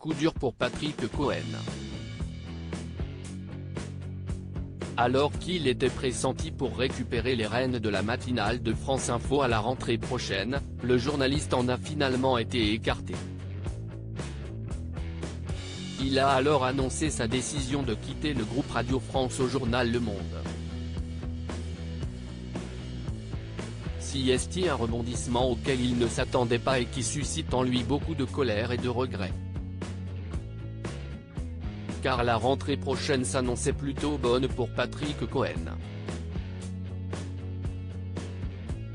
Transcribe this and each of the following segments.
coup dur pour Patrick Cohen. Alors qu'il était pressenti pour récupérer les rênes de la matinale de France Info à la rentrée prochaine, le journaliste en a finalement été écarté. Il a alors annoncé sa décision de quitter le groupe Radio France au journal Le Monde. Un rebondissement auquel il ne s'attendait pas et qui suscite en lui beaucoup de colère et de regret. Car la rentrée prochaine s'annonçait plutôt bonne pour Patrick Cohen.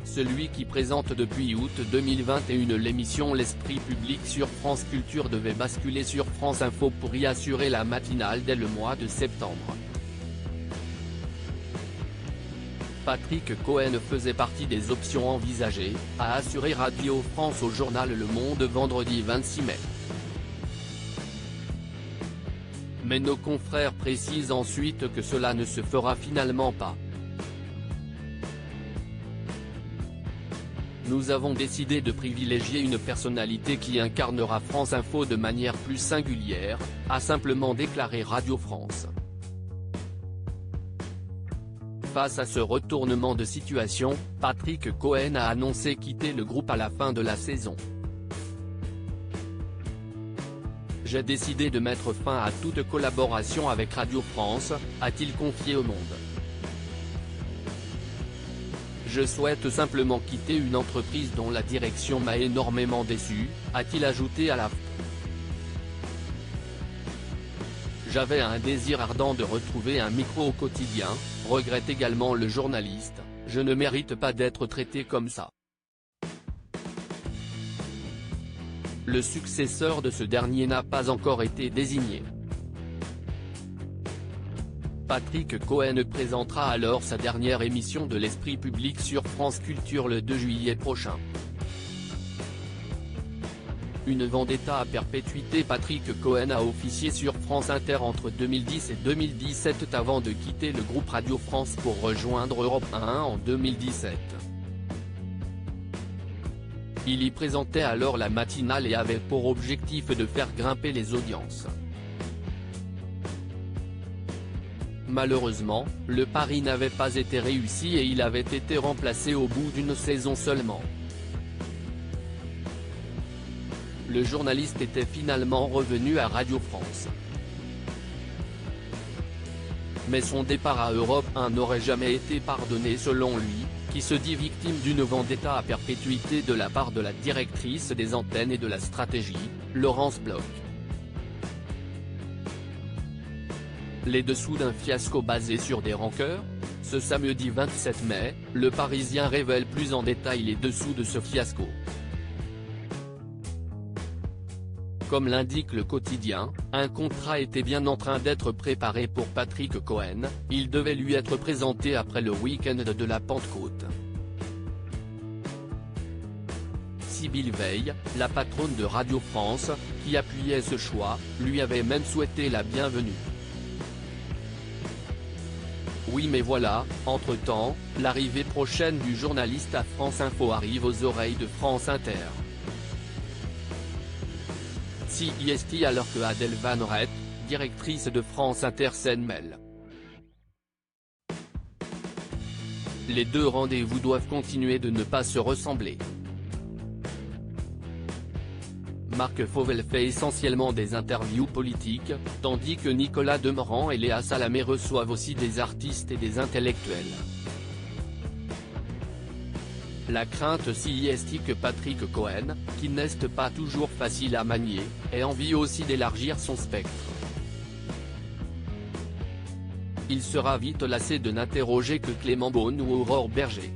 Celui qui présente depuis août 2021 l'émission L'Esprit Public sur France Culture devait basculer sur France Info pour y assurer la matinale dès le mois de septembre. Patrick Cohen faisait partie des options envisagées, a assuré Radio France au journal Le Monde vendredi 26 mai. Mais nos confrères précisent ensuite que cela ne se fera finalement pas. Nous avons décidé de privilégier une personnalité qui incarnera France Info de manière plus singulière, a simplement déclaré Radio France. Face à ce retournement de situation, Patrick Cohen a annoncé quitter le groupe à la fin de la saison. J'ai décidé de mettre fin à toute collaboration avec Radio France, a-t-il confié au Monde. Je souhaite simplement quitter une entreprise dont la direction m'a énormément déçu, a-t-il ajouté à la fin. J'avais un désir ardent de retrouver un micro au quotidien, regrette également le journaliste, je ne mérite pas d'être traité comme ça. Le successeur de ce dernier n'a pas encore été désigné. Patrick Cohen présentera alors sa dernière émission de l'Esprit Public sur France Culture le 2 juillet prochain. Une vendetta à perpétuité. Patrick Cohen a officié sur France Inter entre 2010 et 2017 avant de quitter le groupe Radio France pour rejoindre Europe 1 en 2017. Il y présentait alors la matinale et avait pour objectif de faire grimper les audiences. Malheureusement, le pari n'avait pas été réussi et il avait été remplacé au bout d'une saison seulement. Le journaliste était finalement revenu à Radio France. Mais son départ à Europe 1 n'aurait jamais été pardonné selon lui, qui se dit victime d'une vendetta à perpétuité de la part de la directrice des antennes et de la stratégie, Laurence Bloch. Les dessous d'un fiasco basé sur des rancœurs ? Ce samedi 27 mai, Le Parisien révèle plus en détail les dessous de ce fiasco. Comme l'indique le quotidien, un contrat était bien en train d'être préparé pour Patrick Cohen, il devait lui être présenté après le week-end de la Pentecôte. Sybille Veil, la patronne de Radio France, qui appuyait ce choix, lui avait même souhaité la bienvenue. Oui mais voilà, entre-temps, l'arrivée prochaine du journaliste à France Info arrive aux oreilles de France Inter. Alors que Adèle Van Rett, directrice de France Inter s'en mêle. Les deux rendez-vous doivent continuer de ne pas se ressembler. Marc Fauvel fait essentiellement des interviews politiques, tandis que Nicolas Demorand et Léa Salamé reçoivent aussi des artistes et des intellectuels. La crainte que Patrick Cohen, qui n'est pas toujours facile à manier, ait envie aussi d'élargir son spectre. Il sera vite lassé de n'interroger que Clément Beaune ou Aurore Berger.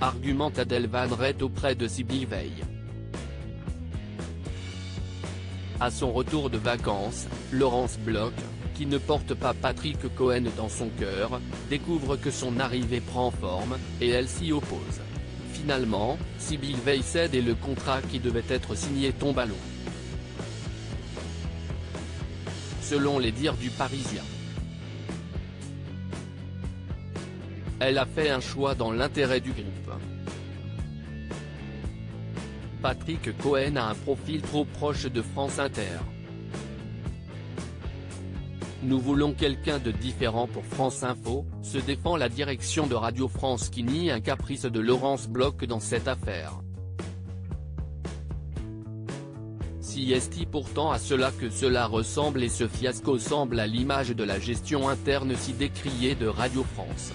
Argumente Adèle Van Rett auprès de Sybille Veil. À son retour de vacances, Laurence Bloch, qui ne porte pas Patrick Cohen dans son cœur, découvre que son arrivée prend forme, et elle s'y oppose. Finalement, Sybille Veil cède et le contrat qui devait être signé tombe à l'eau. Selon les dires du Parisien, elle a fait un choix dans l'intérêt du groupe. Patrick Cohen a un profil trop proche de France Inter. Nous voulons quelqu'un de différent pour France Info, se défend la direction de Radio France qui nie un caprice de Laurence Bloch dans cette affaire. Si est pourtant à cela que cela ressemble et ce fiasco semble à l'image de la gestion interne si décriée de Radio France.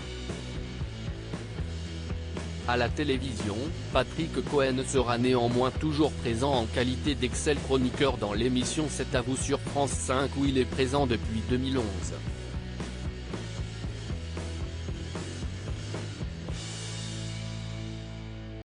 À la télévision, Patrick Cohen sera néanmoins toujours présent en qualité d'Excel chroniqueur dans l'émission C'est à vous sur France 5 où il est présent depuis 2011.